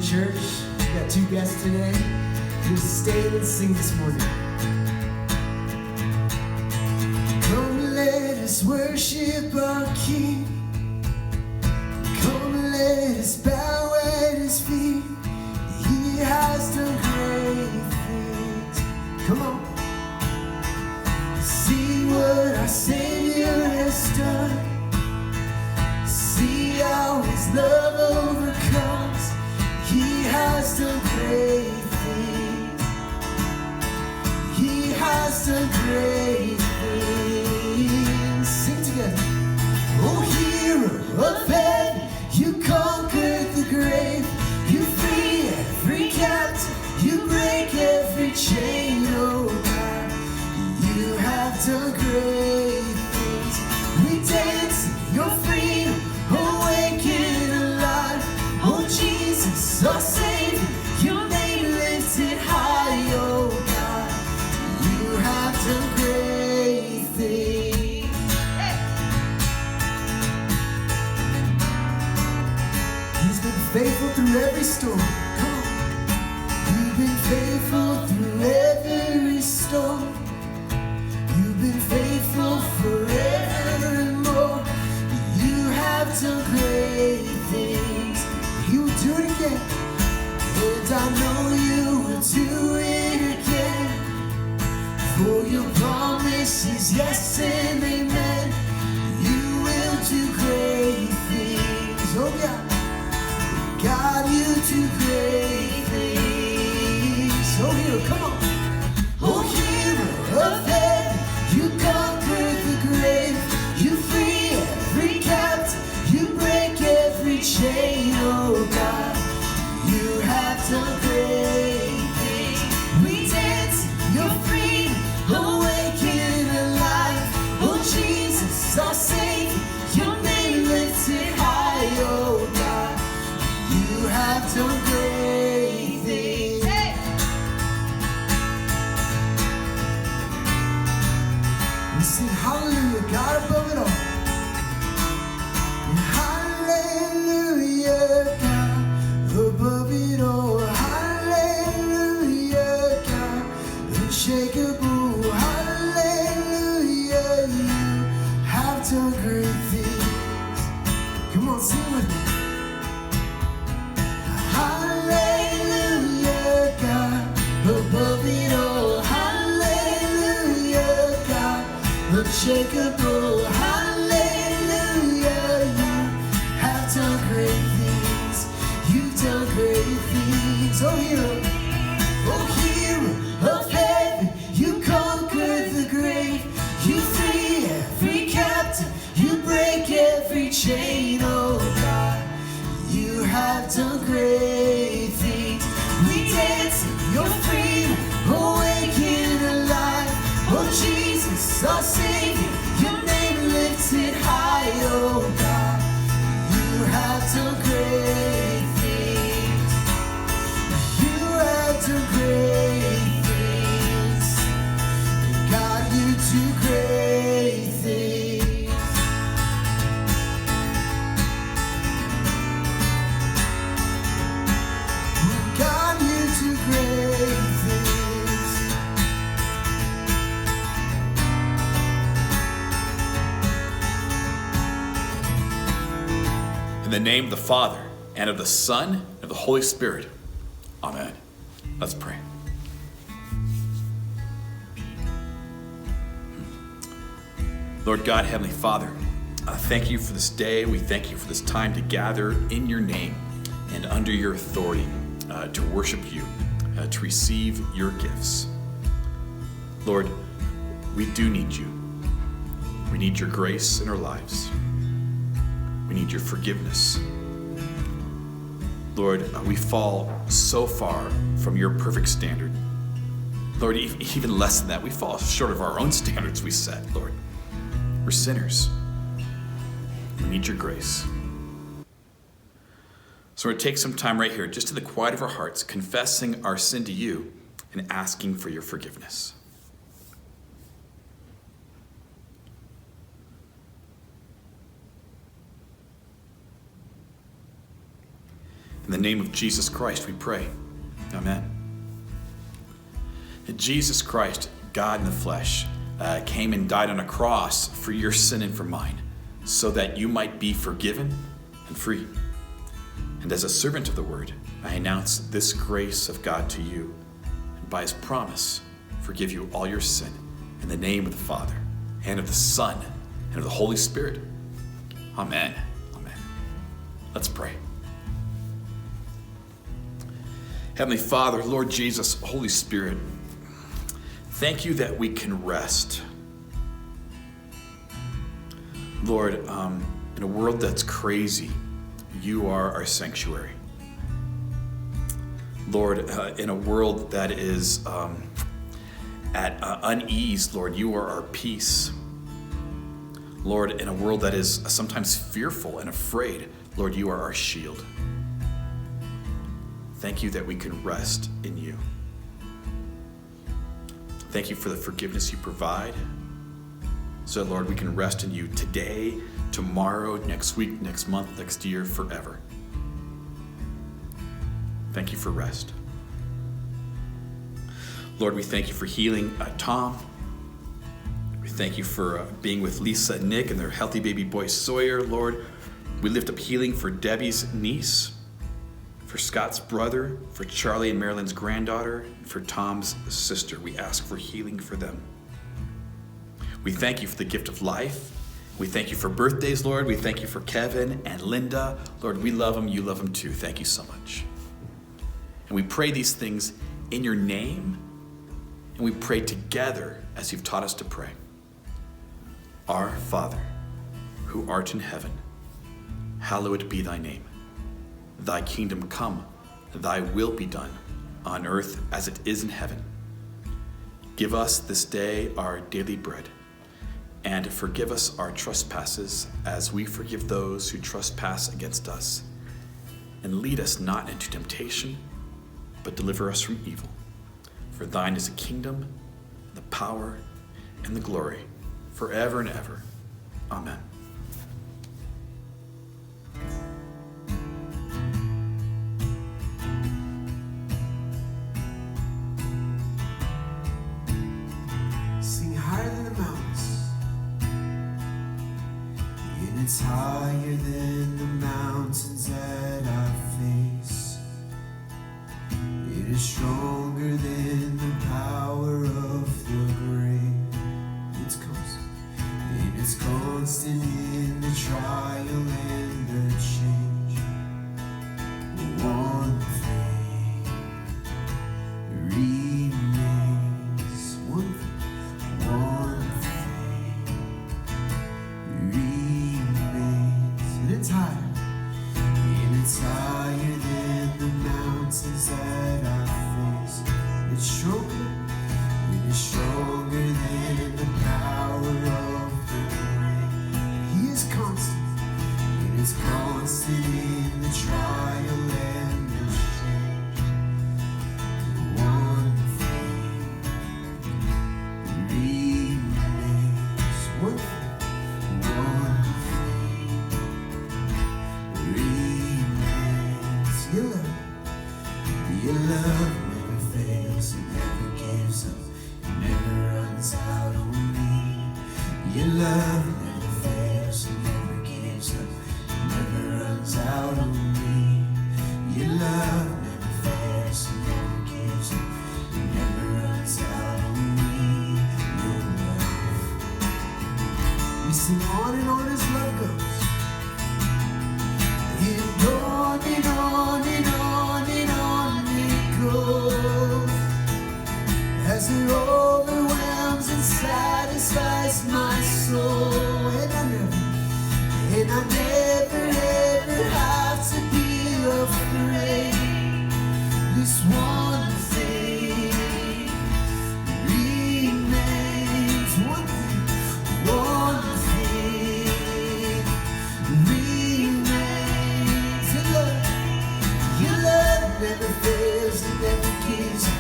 church. We got two guests today. Just stay and sing this morning. Come, let us worship our King. Come, let us bow at his feet. He has done great things. Come on. See what our Savior has done. See how his love overcomes. He has done great things. He has done great things. Sing together. Oh, hero of heaven, you conquered the grave. You free every captive. You break every chain, oh God. You have done great things. We dance in your freedom, awaken alive. Oh Jesus, our Savior, your name lifted high, oh God. You have done great things. He's been faithful through every storm. Come on. You've been faithful through every storm. You've been faithful forever and more. You have done great things. You will do it again. And I know you will do it again. For your promise is yes and amen. You will do great things. Oh God. God, you do great things. Oh hero, come on. Oh hero of heaven, you conquered the grave. You free every captive. You break every chain, oh God. You have done great things. We dance in your freedom, awaken alive. Oh Jesus, our Savior, your name lifted high, oh God. You have done great things. Hey. We sing hallelujah, God above it all. Hallelujah, God above it all. Hallelujah, God unshakable. Hallelujah, you have done great things. Come on, sing with me. Hallelujah, God above it all. Hallelujah, God unshakable. Hallelujah, you have done great things. You've done great things. Oh hero of heaven, you conquered the grave. You free every captive. You break every chain, oh God. You have done great things. We dance in your freedom, awaken alive. Oh Jesus, our Savior, your name lifted high, oh God. You have done great things. You have done great things. God, you do great things. God, you do great things. In the name of the Father, and of the Son, and of the Holy Spirit. Amen. Let's pray. Lord God, Heavenly Father, thank you for this day. We thank you for this time to gather in your name and under your authority to worship you, to receive your gifts. Lord, we do need you. We need your grace in our lives. We need your forgiveness. Lord, we fall so far from your perfect standard. Lord, even less than that, we fall short of our own standards we set, Lord. We're sinners. We need your grace. So we're going to take some time right here, just in the quiet of our hearts, confessing our sin to you and asking for your forgiveness. In the name of Jesus Christ we pray. Amen. Jesus Christ, God in the flesh, came and died on a cross for your sin and for mine, so that you might be forgiven and free. And as a servant of the word, I announce this grace of God to you, and by his promise, forgive you all your sin in the name of the Father, and of the Son, and of the Holy Spirit. Amen. Amen. Let's pray. Heavenly Father, Lord Jesus, Holy Spirit, thank you that we can rest. Lord, in a world that's crazy, you are our sanctuary. Lord, in a world that is at unease, Lord, you are our peace. Lord, in a world that is sometimes fearful and afraid, Lord, you are our shield. Thank you that we can rest in you. Thank you for the forgiveness you provide. So, Lord, we can rest in you today, tomorrow, next week, next month, next year, forever. Thank you for rest. Lord, we thank you for healing Tom. We thank you for being with Lisa and Nick and their healthy baby boy Sawyer. Lord, we lift up healing for Debbie's niece, for Scott's brother, for Charlie and Marilyn's granddaughter, and for Tom's sister. We ask for healing for them. We thank you for the gift of life. We thank you for birthdays, Lord. We thank you for Kevin and Linda. Lord, we love them. You love them too. Thank you so much. And we pray these things in your name, and we pray together as you've taught us to pray. Our Father, who art in heaven, hallowed be thy name. Thy kingdom come, thy will be done, on earth as it is in heaven. Give us this day our daily bread, and forgive us our trespasses as we forgive those who trespass against us. And lead us not into temptation, but deliver us from evil. For thine is the kingdom, the power, and the glory, forever and ever. Amen. Sing higher than the mountains. And it's higher than the mountains that I face. It is stronger than the power of the grave. It's constant. And it's constant in the trial and the change. One thing remains. One thing remains. And it's higher. And it's higher than the mountains that I face. It's stronger. It is stronger than the power of the grave. He is constant. It is constant in the trial and the change. One thing remains. One thing remains. Your love never fails, it never gives up, it never runs out on me. Your love never fails, it never gives up, it never runs out on me. Your love never fails, it never gives up, it never runs out on me. Your love. We sing on and on as love goes. And on and on and on and on it goes, as it overwhelms and satisfies my soul. And I never ever have to be afraid. This one thing remains. One thing remains. Your love never fails, it never gives up,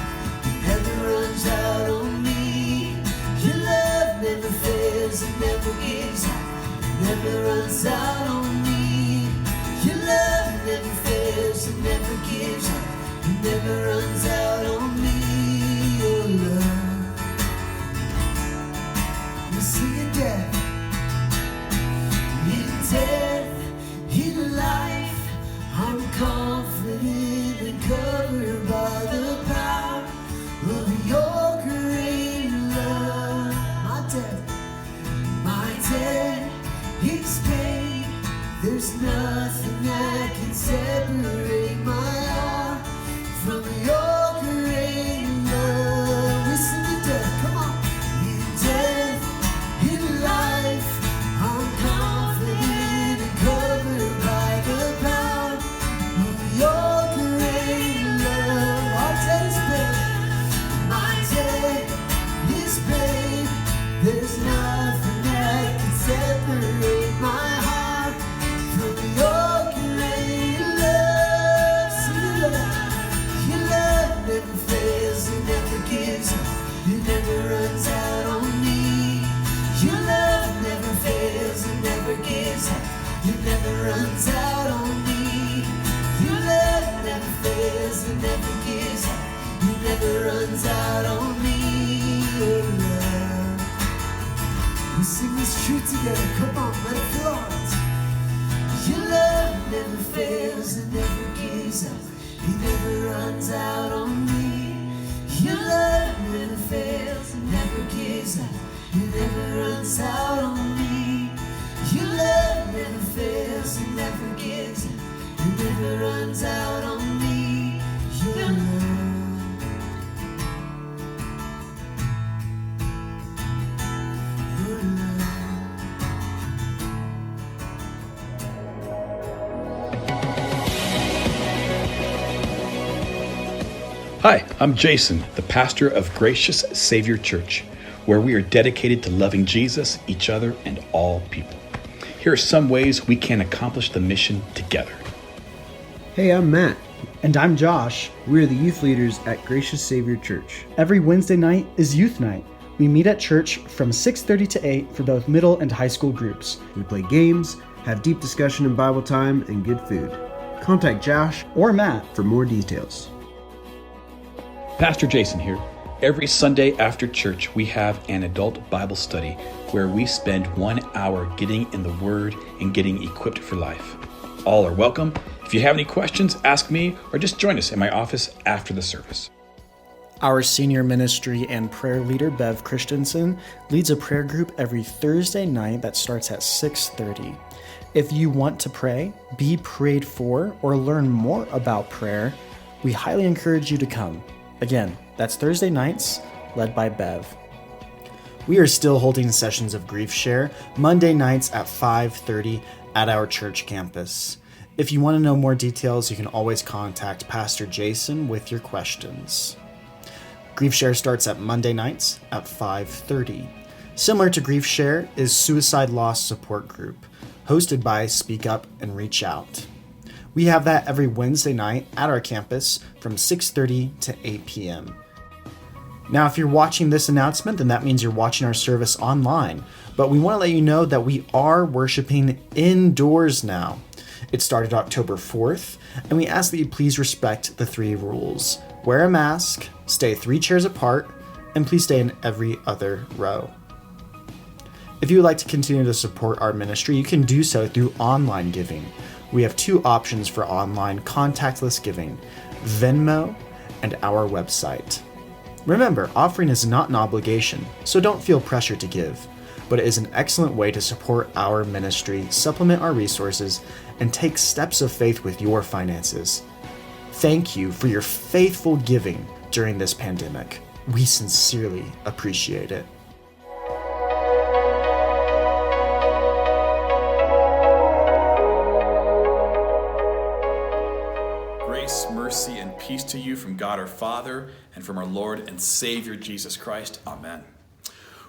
it never runs out on me. Your love never fails, it never gives up, it never runs out on me. Your love never fails, fails and never gives up. It never runs out on me. Your love. We see in death, in life. I'm confident and covered by the power of your great love. My debt is paid. There's nothing that can separate my heart from your great love. Listen to death, come on. In death, in life, I'm confident and covered by the power of your great love. Our debt is paid. My debt is paid. There's nothing that can separate my heart from your great love. See your love. Your love never fails, it never gives up, it never runs out on me. Your love never fails, it never gives up, it never runs out on me. Your love never fails, it never gives up, it never runs out on me. Your love. We sing this truth together, come on, let it fill our hearts. Your love never fails, it never gives up, it never runs out on me. Your love never fails, it never gives up, it never runs out on me. Your love never fails, it never gives up, it never runs out on me. Your love. Your love. Hi, I'm Jason, the pastor of Gracious Savior Church, where we are dedicated to loving Jesus, each other, and all people. Here are some ways we can accomplish the mission together. Hey, I'm Matt. And I'm Josh. We're the youth leaders at Gracious Savior Church. Every Wednesday night is youth night. We meet at church from 6:30 to 8 for both middle and high school groups. We play games, have deep discussion and Bible time, and good food. Contact Josh Or Matt. for more details. Pastor Jason here. Every Sunday after church, we have an adult Bible study where we spend 1 hour getting in the Word and getting equipped for life. All are welcome. If you have any questions, ask me or just join us in my office after the service. Our senior ministry and prayer leader, Bev Christensen, leads a prayer group every Thursday night that starts at 6:30. If you want to pray, be prayed for, or learn more about prayer, we highly encourage you to come. Again, that's Thursday nights, led by Bev. We are still holding sessions of Grief Share Monday nights at 5:30 at our church campus. If you want to know more details, you can always contact Pastor Jason with your questions. Grief Share starts at Monday nights at 5:30. Similar to Grief Share is Suicide Loss Support Group, hosted by Speak Up and Reach Out. We have that every Wednesday night at our campus from 6:30 to 8 p.m. Now, if you're watching this announcement, then that means you're watching our service online. But we want to let you know that we are worshiping indoors now. It started October 4th, and we ask that you please respect the 3 rules. Wear a mask, stay 3 chairs apart, and please stay in every other row. If you would like to continue to support our ministry, you can do so through online giving. We have 2 options for online contactless giving: Venmo and our website. Remember, offering is not an obligation, so don't feel pressure to give, but it is an excellent way to support our ministry, supplement our resources, and take steps of faith with your finances. Thank you for your faithful giving during this pandemic. We sincerely appreciate it. Grace, mercy, and peace to you from God our Father and from our Lord and Savior Jesus Christ. Amen.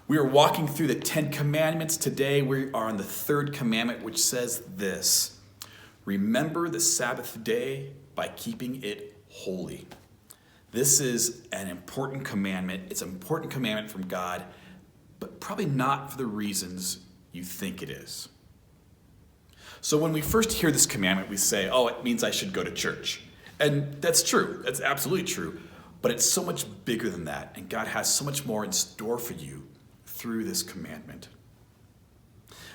We are walking through the 10 Commandments today. We are on the 3rd commandment, which says this: remember the Sabbath day by keeping it holy. This is an important commandment. It's an important commandment from God, but probably not for the reasons you think it is. So when we first hear this commandment, we say, oh, it means I should go to church. And that's true. That's absolutely true. But it's so much bigger than that. And God has so much more in store for you through this commandment.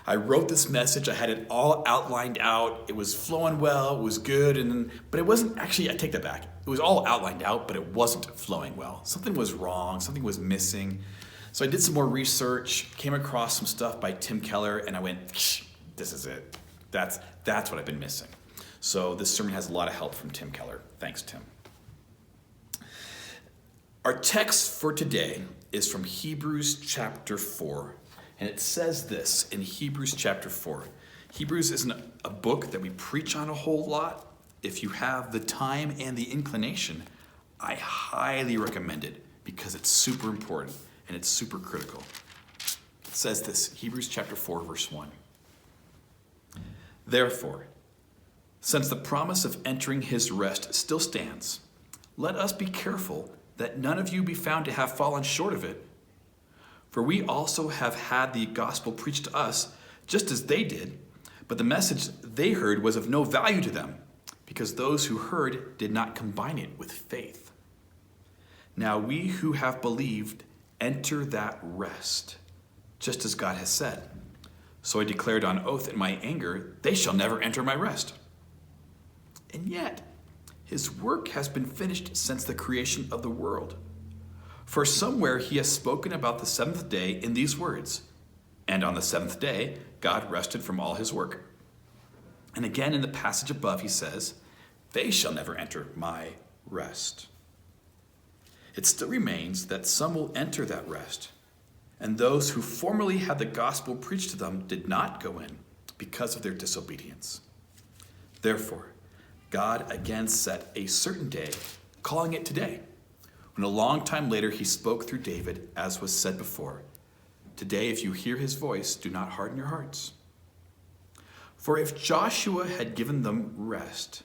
I wrote this message. I had it all outlined out. It was flowing well. It was good. But it wasn't actually, I take that back. It was all outlined out, but it wasn't flowing well. Something was wrong. Something was missing. So I did some more research, came across some stuff by Tim Keller, and I went, this is it. That's what I've been missing. So this sermon has a lot of help from Tim Keller. Thanks, Tim. Our text for today is from Hebrews chapter 4. And it says this in Hebrews chapter 4. Hebrews isn't a book that we preach on a whole lot. If you have the time and the inclination, I highly recommend it because it's super important and it's super critical. It says this, Hebrews chapter 4, verse 1. Therefore, since the promise of entering his rest still stands, let us be careful that none of you be found to have fallen short of it. For we also have had the gospel preached to us, just as they did, but the message they heard was of no value to them, because those who heard did not combine it with faith. Now we who have believed enter that rest, just as God has said. So I declared on oath in my anger, they shall never enter my rest. And yet, his work has been finished since the creation of the world. For somewhere he has spoken about the seventh day in these words, and on the seventh day, God rested from all his work. And again in the passage above, he says, they shall never enter my rest. It still remains that some will enter that rest, and those who formerly had the gospel preached to them did not go in because of their disobedience. Therefore, God again set a certain day, calling it today, when a long time later he spoke through David, as was said before, today if you hear his voice, do not harden your hearts. For if Joshua had given them rest,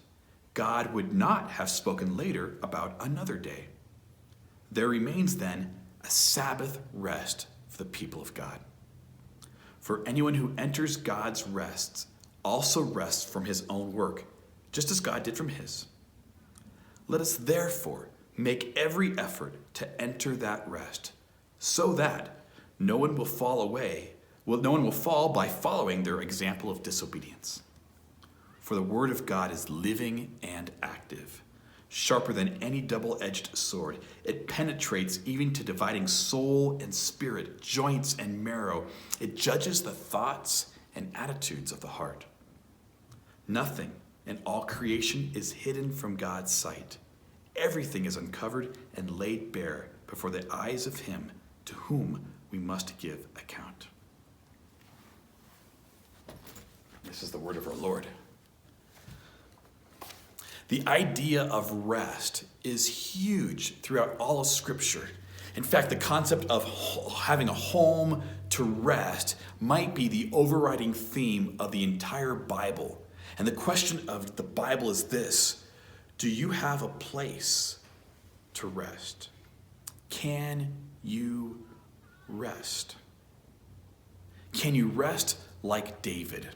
God would not have spoken later about another day. There remains then a Sabbath rest for the people of God. For anyone who enters God's rest also rests from his own work, just as God did from his. Let us therefore make every effort to enter that rest, so that no one will fall by following their example of disobedience. For the word of God is living and active, sharper than any double-edged sword. It penetrates even to dividing soul and spirit, joints and marrow. It judges the thoughts and attitudes of the heart. Nothing in all creation is hidden from God's sight. Everything is uncovered and laid bare before the eyes of him to whom we must give account. This is the word of our Lord. The idea of rest is huge throughout all of Scripture. In fact, the concept of having a home to rest might be the overriding theme of the entire Bible. And the question of the Bible is this: do you have a place to rest? Can you rest? Can you rest like David?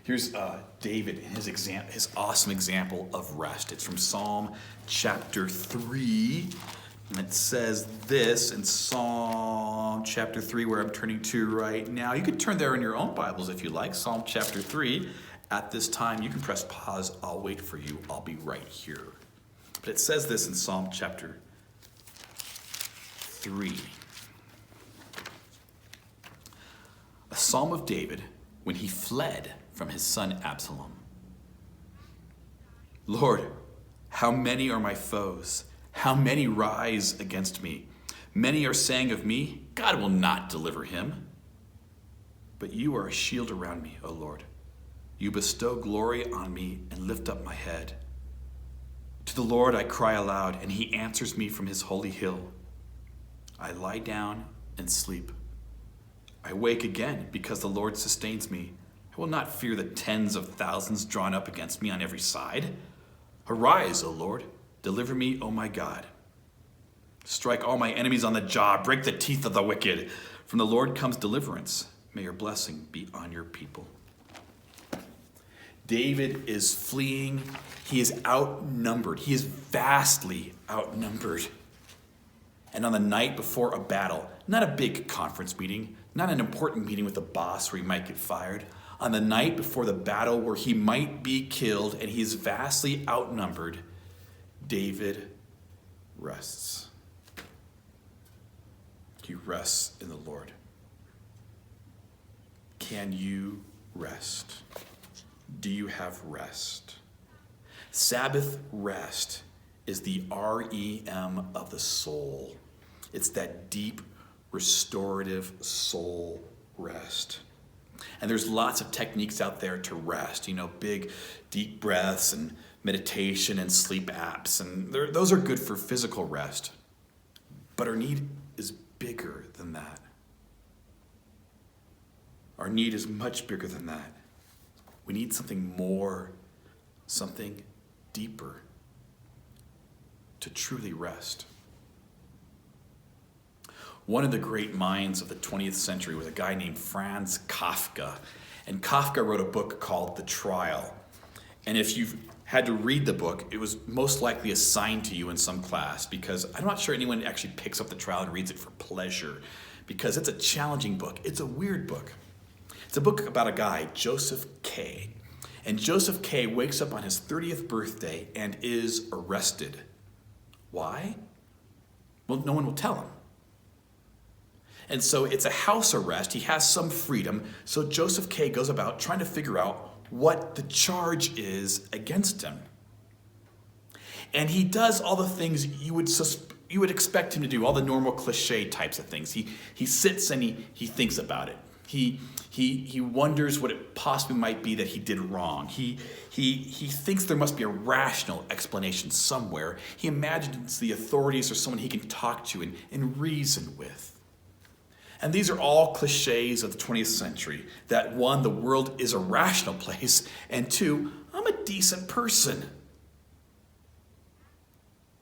Here's David, his awesome example of rest. It's from Psalm chapter 3. And it says this in Psalm chapter 3, where I'm turning to right now. You can turn there in your own Bibles if you like. Psalm chapter 3. At this time, you can press pause. I'll wait for you. I'll be right here. But it says this in Psalm chapter 3. A psalm of David when he fled from his son Absalom. Lord, how many are my foes? How many rise against me? Many are saying of me, God will not deliver him. But you are a shield around me, O Lord. You bestow glory on me and lift up my head. To the Lord I cry aloud, and he answers me from his holy hill. I lie down and sleep. I wake again because the Lord sustains me. I will not fear the tens of thousands drawn up against me on every side. Arise, O Lord. Deliver me, O my God. Strike all my enemies on the jaw. Break the teeth of the wicked. From the Lord comes deliverance. May your blessing be on your people. David is fleeing. He is outnumbered. He is vastly outnumbered. And on the night before a battle, not a big conference meeting, not an important meeting with the boss where he might get fired, on the night before the battle where he might be killed and he is vastly outnumbered, David rests. He rests in the Lord. Can you rest? Do you have rest? Sabbath rest is the REM of the soul. It's that deep, restorative soul rest. And there's lots of techniques out there to rest, big, deep breaths and meditation and sleep apps. And those are good for physical rest. But our need is bigger than that. Our need is much bigger than that. We need something more, something deeper to truly rest. One of the great minds of the 20th century was a guy named Franz Kafka. And Kafka wrote a book called The Trial. And if you've had to read the book, it was most likely assigned to you in some class, because I'm not sure anyone actually picks up The Trial and reads it for pleasure, because it's a challenging book. It's a weird book. It's a book about a guy, Joseph K. And Joseph K. wakes up on his 30th birthday and is arrested. Why? Well, no one will tell him. And so it's a house arrest. He has some freedom. So Joseph K. goes about trying to figure out what the charge is against him. And he does all the things you would expect him to do, all the normal cliche types of things. He sits and he thinks about it. He wonders what it possibly might be that he did wrong. He thinks there must be a rational explanation somewhere. He imagines the authorities are someone he can talk to and reason with. And these are all cliches of the 20th century. That one, the world is a rational place, and two, I'm a decent person.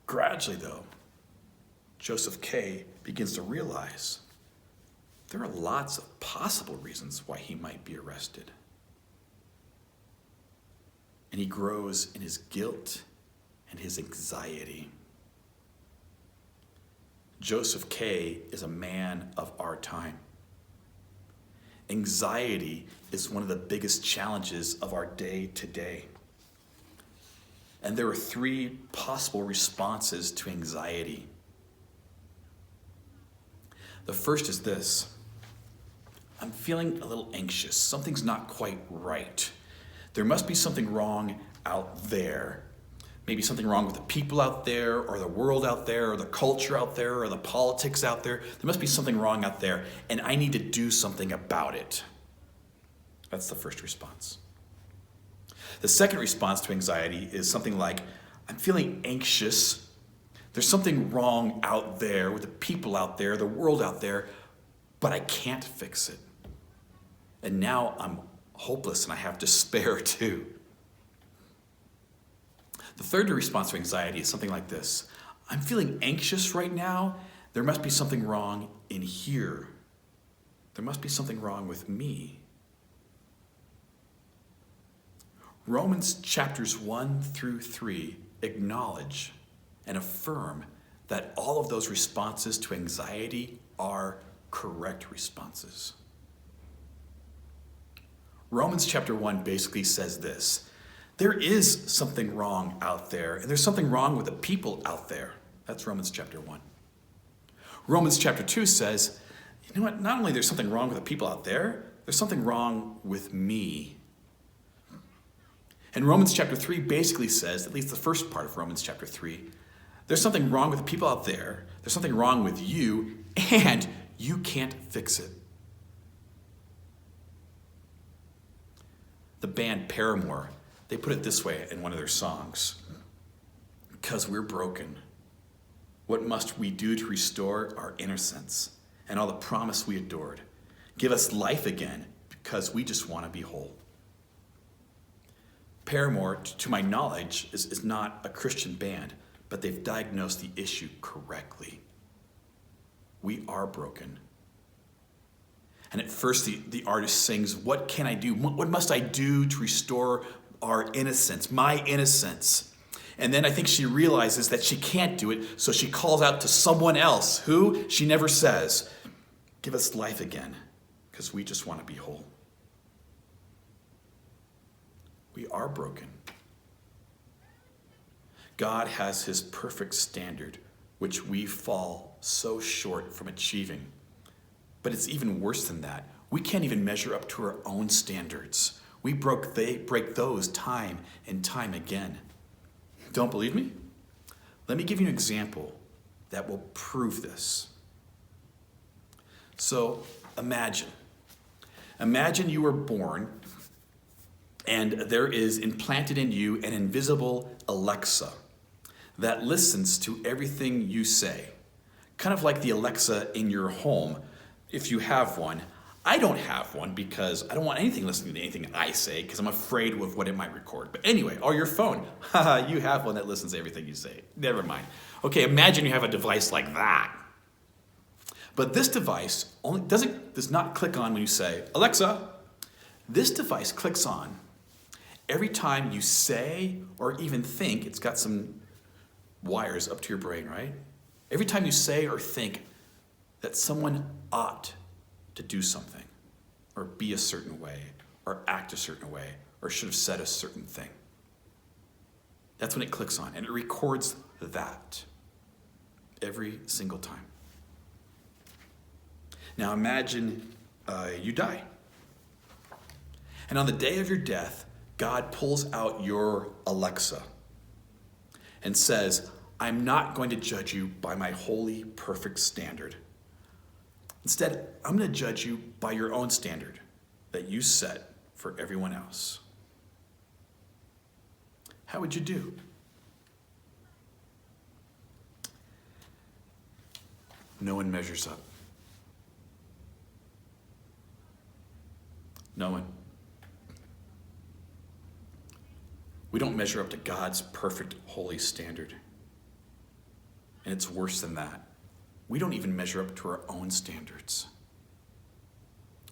Gradually, though, Joseph K. begins to realize there are lots of possible reasons why he might be arrested. And he grows in his guilt and his anxiety. Joseph K. is a man of our time. Anxiety is one of the biggest challenges of our day today. And there are three possible responses to anxiety. The first is this: I'm feeling a little anxious. Something's not quite right. There must be something wrong out there. Maybe something wrong with the people out there, or the world out there, or the culture out there, or the politics out there. There must be something wrong out there, and I need to do something about it. That's the first response. The second response to anxiety is something like, I'm feeling anxious. There's something wrong out there with the people out there, the world out there, but I can't fix it. And now I'm hopeless and I have despair too. The third response to anxiety is something like this: I'm feeling anxious right now. There must be something wrong in here. There must be something wrong with me. Romans chapters 1 through 3 acknowledge and affirm that all of those responses to anxiety are correct responses. Romans chapter 1 basically says this: there is something wrong out there, and there's something wrong with the people out there. That's Romans chapter 1. Romans chapter 2 says, you know what? Not only there's something wrong with the people out there, there's something wrong with me. And Romans chapter 3 basically says, at least the first part of Romans chapter 3, there's something wrong with the people out there, there's something wrong with you, and you can't fix it. The band Paramore, they put it this way in one of their songs: because we're broken, what must we do to restore our innocence and all the promise we adored? Give us life again, because we just want to be whole. Paramore, to my knowledge, is not a Christian band, but they've diagnosed the issue correctly. We are broken. And at first the artist sings, what can I do? What must I do to restore our innocence, my innocence. And then I think she realizes that she can't do it, so she calls out to someone else, who she never says, give us life again, because we just want to be whole. We are broken. God has his perfect standard, which we fall so short from achieving. But it's even worse than that. We can't even measure up to our own standards. We break those time and time again. Don't believe me? Let me give you an example that will prove this. So imagine you were born and there is implanted in you an invisible Alexa that listens to everything you say. Kind of like the Alexa in your home, if you have one. I don't have one because I don't want anything listening to anything I say because I'm afraid of what it might record. But anyway, or your phone. Haha, you have one that listens to everything you say. Never mind. Okay, imagine you have a device like that. But this device does not click on when you say, Alexa. This device clicks on every time you say or even think. It's got some wires up to your brain, right? Every time you say or think that someone ought to do something, or be a certain way, or act a certain way, or should have said a certain thing. That's when it clicks on, and it records that every single time. Now imagine you die. And on the day of your death, God pulls out your Alexa and says, I'm not going to judge you by my holy, perfect standard. Instead, I'm going to judge you by your own standard that you set for everyone else. How would you do? No one measures up. No one. We don't measure up to God's perfect, holy standard. And it's worse than that. We don't even measure up to our own standards.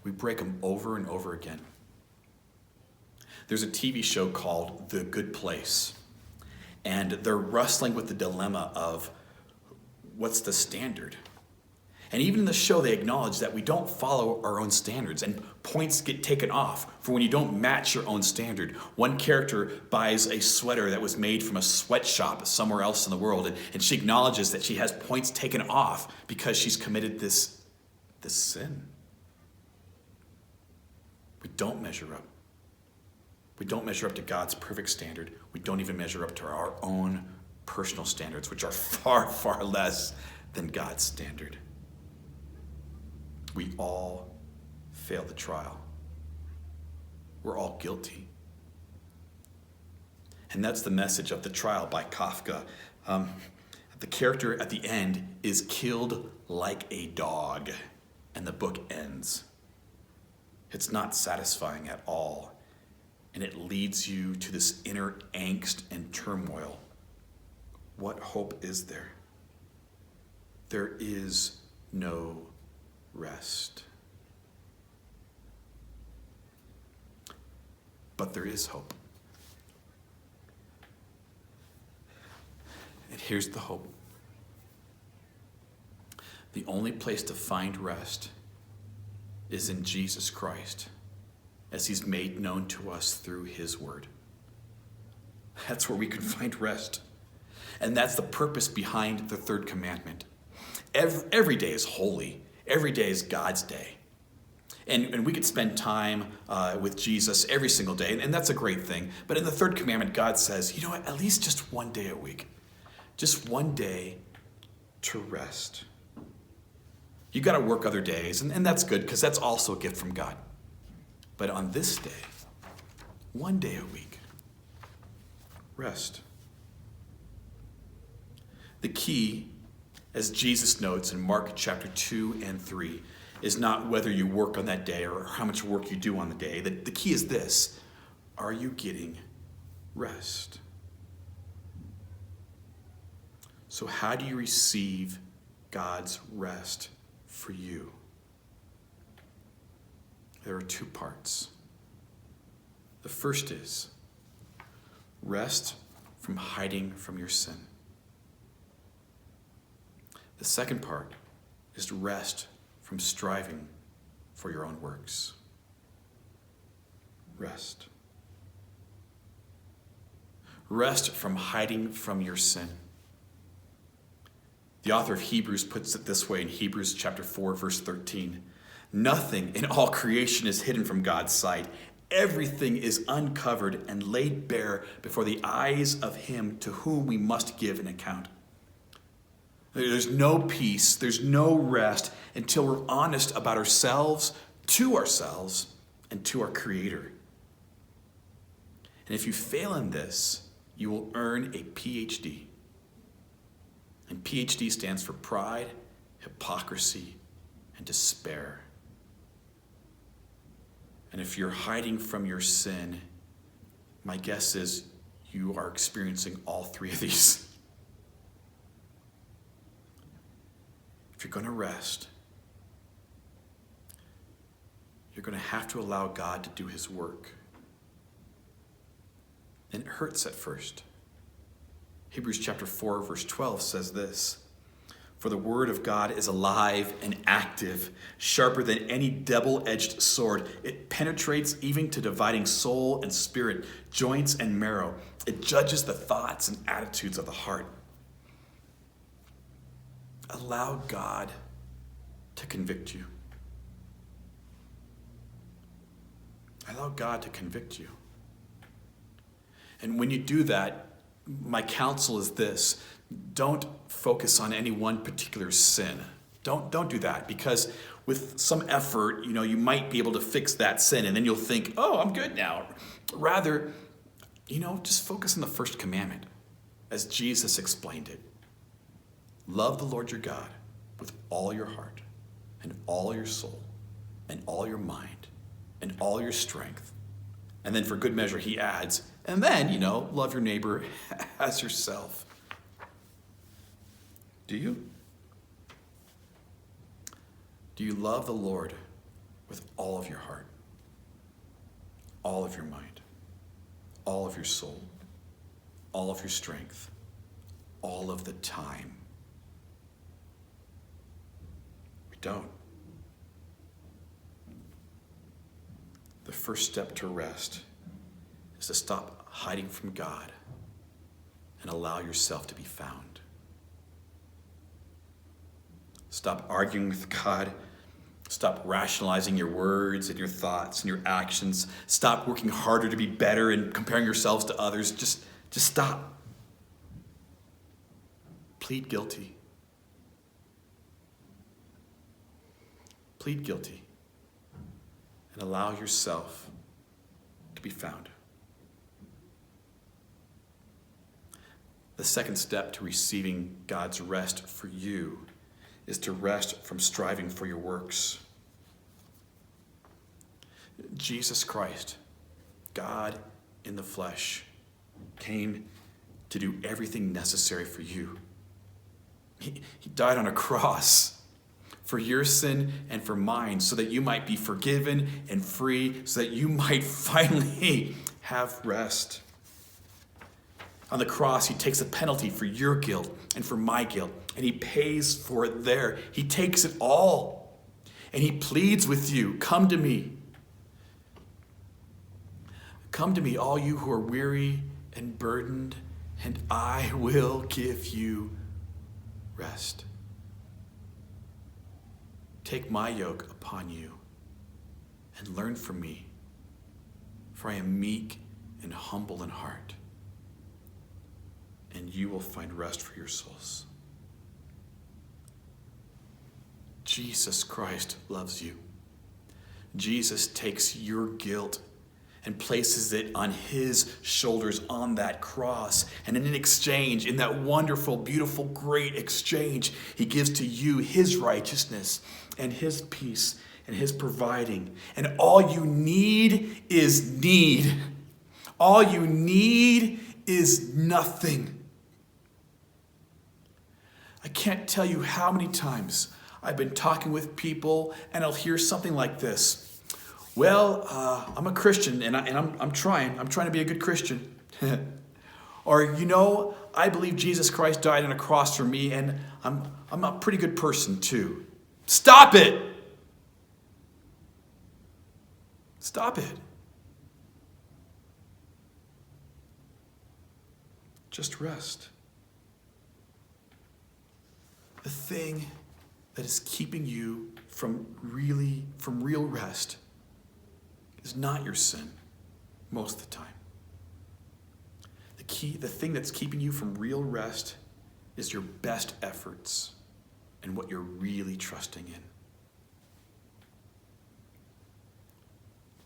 We break them over and over again. There's a TV show called The Good Place, and they're wrestling with the dilemma of what's the standard? And even in the show, they acknowledge that we don't follow our own standards, and points get taken off for when you don't match your own standard. One character buys a sweater that was made from a sweatshop somewhere else in the world, and she acknowledges that she has points taken off because she's committed this sin. We don't measure up. We don't measure up to God's perfect standard. We don't even measure up to our own personal standards, which are far, far less than God's standard. We all fail the trial. We're all guilty. And that's the message of The Trial by Kafka. The character at the end is killed like a dog, and the book ends. It's not satisfying at all, and it leads you to this inner angst and turmoil. What hope is there? There is no rest. But there is hope. And here's the hope. The only place to find rest is in Jesus Christ, as he's made known to us through his word. That's where we can find rest. And that's the purpose behind the third commandment. Every day is holy. Every day is God's day. And we could spend time with Jesus every single day, and that's a great thing. But in the third commandment, God says, you know what, at least just one day a week. Just one day to rest. You got to work other days, and that's good because that's also a gift from God. But on this day, one day a week, rest. The key, as Jesus notes in Mark chapter 2 and 3, is not whether you work on that day or how much work you do on the day. The key is this: are you getting rest? So how do you receive God's rest for you? There are two parts. The first is Rest from hiding from your sin. The second part is to rest from striving for your own works. Rest. Rest from hiding from your sin. The author of Hebrews puts it this way in Hebrews chapter 4, verse 13. Nothing in all creation is hidden from God's sight. Everything is uncovered and laid bare before the eyes of him to whom we must give an account. There's no peace, there's no rest until we're honest about ourselves, and to our Creator. And if you fail in this, you will earn a PhD. And PhD stands for pride, hypocrisy, and despair. And if you're hiding from your sin, my guess is you are experiencing all three of these. If you're going to rest, you're going to have to allow God to do his work. And it hurts at first. Hebrews chapter 4, verse 12 says this, "For the word of God is alive and active, sharper than any double-edged sword. It penetrates even to dividing soul and spirit, joints and marrow. It judges the thoughts and attitudes of the heart." Allow God to convict you. Allow God to convict you. And when you do that, my counsel is this: don't focus on any one particular sin. Don't do that, because with some effort, you might be able to fix that sin, and then you'll think, "Oh, I'm good now." Rather, just focus on the first commandment, as Jesus explained it. Love the Lord your God with all your heart and all your soul and all your mind and all your strength. And then for good measure, he adds, and then, love your neighbor as yourself. Do you? Do you love the Lord with all of your heart, all of your mind, all of your soul, all of your strength, all of the time? We don't. The first step to rest is to stop hiding from God and allow yourself to be found. Stop arguing with God. Stop rationalizing your words and your thoughts and your actions. Stop working harder to be better and comparing yourselves to others. Just stop. Plead guilty. Plead guilty and allow yourself to be found. The second step to receiving God's rest for you is to rest from striving for your works. Jesus Christ, God in the flesh, came to do everything necessary for you. He died on a cross for your sin and for mine, so that you might be forgiven and free, so that you might finally have rest. On the cross, he takes a penalty for your guilt and for my guilt, and he pays for it there. He takes it all, and he pleads with you, "Come to me. Come to me, all you who are weary and burdened, and I will give you rest. Take my yoke upon you and learn from me, for I am meek and humble in heart, and you will find rest for your souls." Jesus Christ loves you. Jesus takes your guilt and places it on his shoulders on that cross. And in exchange, in that wonderful, beautiful, great exchange, he gives to you his righteousness and his peace and his providing. And all you need is need. All you need is nothing. I can't tell you how many times I've been talking with people and I'll hear something like this: "Well, I'm a Christian and I'm trying to be a good Christian." Or, I believe Jesus Christ died on a cross for me, and I'm a pretty good person too. Stop it! Stop it. Just rest. The thing that is keeping you from real rest is not your sin most of the time. The thing that's keeping you from real rest is your best efforts and what you're really trusting in.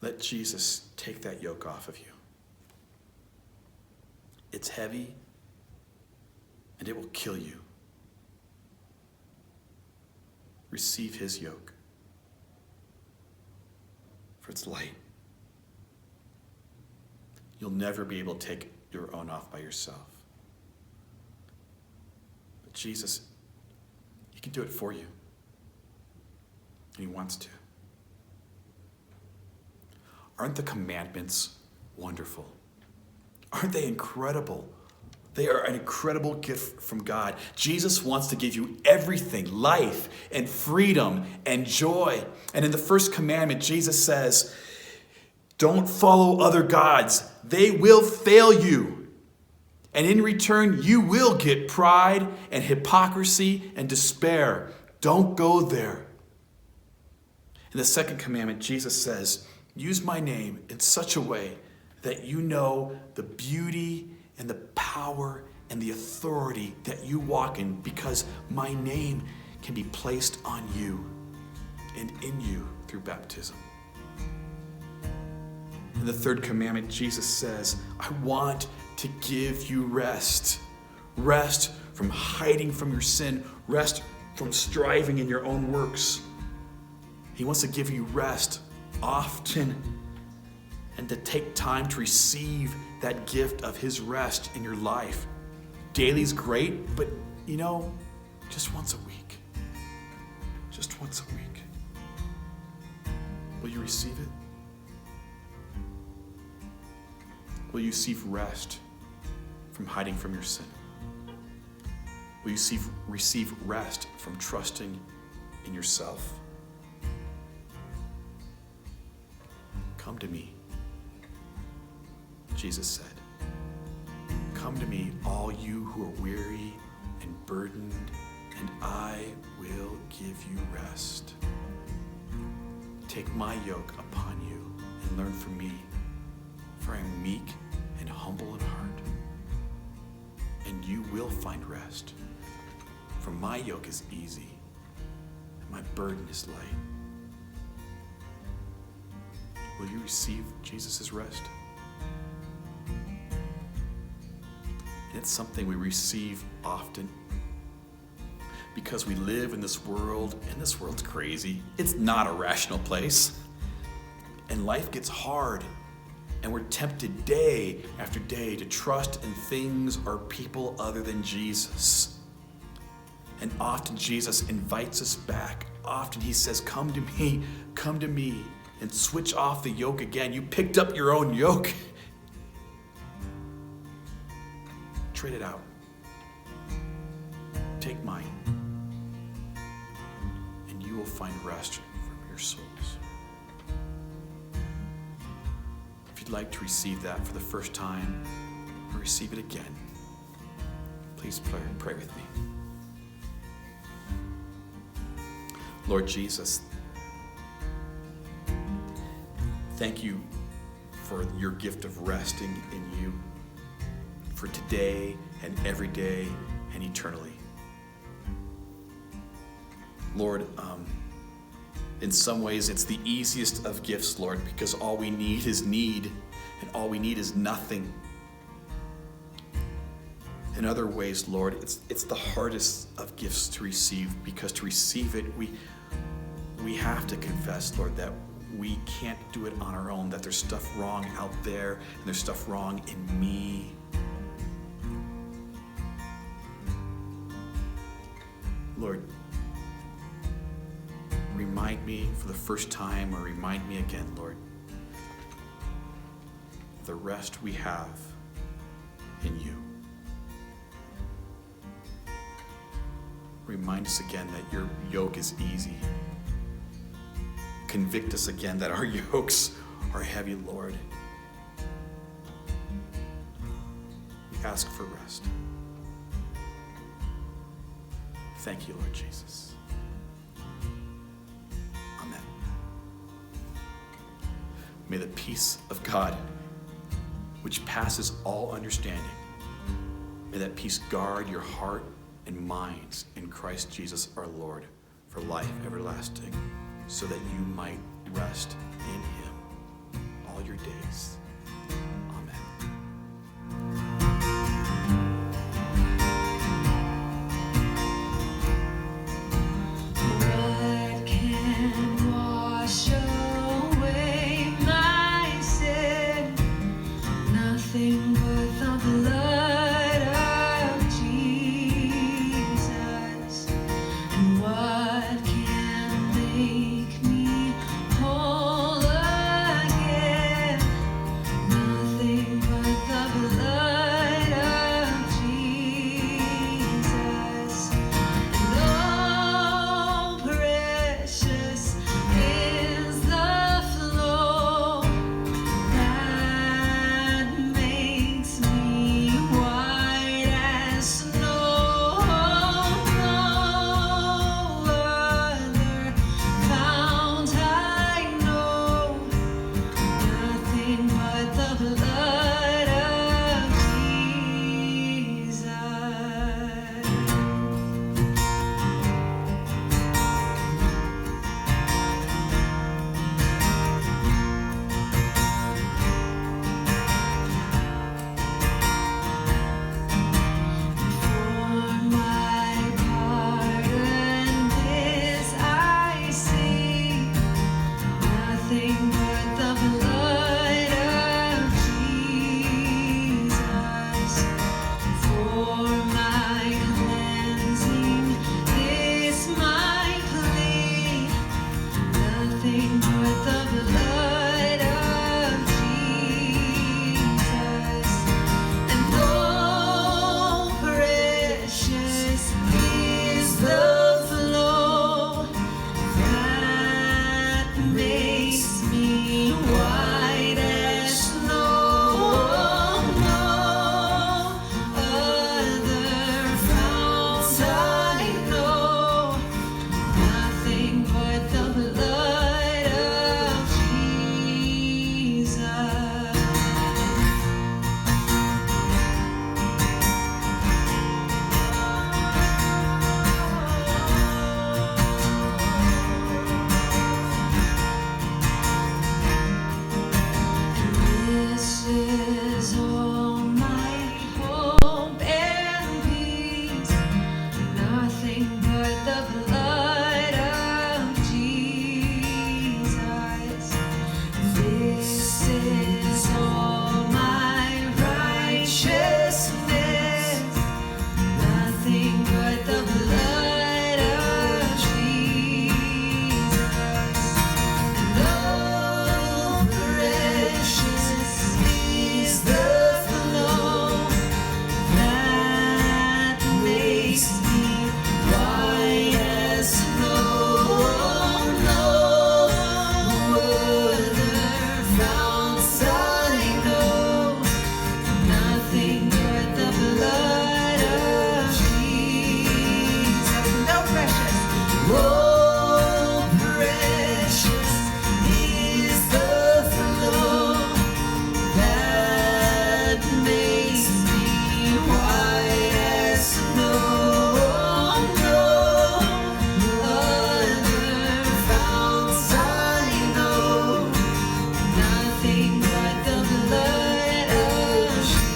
Let Jesus take that yoke off of you. It's heavy and it will kill you. Receive his yoke, for it's light. You'll never be able to take your own off by yourself. But Jesus, he can do it for you. And he wants to. Aren't the commandments wonderful? Aren't they incredible? They are an incredible gift from God. Jesus wants to give you everything, life and freedom and joy. And in the first commandment, Jesus says, don't follow other gods. They will fail you. And in return, you will get pride and hypocrisy and despair. Don't go there. In the second commandment, Jesus says, use my name in such a way that you know the beauty and the power and the authority that you walk in, because my name can be placed on you and in you through baptism. In the third commandment, Jesus says, I want to give you rest. Rest from hiding from your sin. Rest from striving in your own works. He wants to give you rest often and to take time to receive that gift of his rest in your life. Daily's great, but just once a week. Just once a week. Will you receive it? Will you receive rest from hiding from your sin? Will you receive rest from trusting in yourself? Come to me, Jesus said. Come to me, all you who are weary and burdened, and I will give you rest. Take my yoke upon you and learn from me, for I am meek and humble in heart, and you will find rest. For my yoke is easy, and my burden is light. Will you receive Jesus' rest? And it's something we receive often because we live in this world, and this world's crazy. It's not a rational place. And life gets hard, and we're tempted day after day to trust in things or people other than Jesus. And often Jesus invites us back. Often he says, come to me, and switch off the yoke again. You picked up your own yoke. Trade it out. Take mine, and you will find rest from your souls. If you'd like to receive that for the first time, or receive it again, please pray with me. Lord Jesus, thank you for your gift of resting in you, for today and every day and eternally. Lord, in some ways it's the easiest of gifts, Lord, because all we need is need, and all we need is nothing. In other ways, Lord, it's the hardest of gifts to receive, because to receive it, we have to confess, Lord, that we can't do it on our own, that there's stuff wrong out there, and there's stuff wrong in me. Lord, remind me for the first time, or remind me again, Lord, of the rest we have in you. Remind us again that your yoke is easy. Convict us again that our yokes are heavy, Lord. We ask for rest. Thank you, Lord Jesus. Amen. May the peace of God, which passes all understanding, may that peace guard your heart and minds in Christ Jesus our Lord for life everlasting, so that you might rest in him all your days. Amen. What can wash away my sin? Nothing but the blood of Jesus. And what can make me whole again? Nothing but the blood of Jesus. And oh, precious is the flow that makes me white as snow. No other fount I know, nothing but the blood of Jesus. For my pardon this I see, nothing but the blood of Jesus. For my cleansing this my plea, nothing but the blood of Jesus. And oh, precious is the flow that makes me white as snow. No other fount I know, nothing but the blood of Jesus. This is all my hope and peace, nothing but the blood of Jesus. This is all my righteousness, nothing but the blood of Jesus. And oh, precious is the flow that makes me white as snow. No other founts I know, nothing but the blood of Jesus. No precious. Oh, precious is the flow that makes me white as snow. No other founts I know, nothing but the blood of Jesus.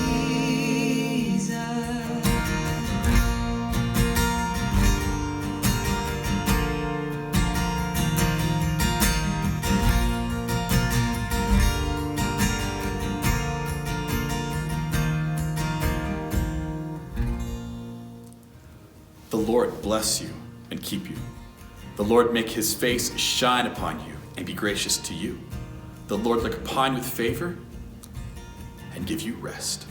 The Lord bless you and keep you. The Lord make his face shine upon you and be gracious to you. The Lord look upon you with favor and give you rest.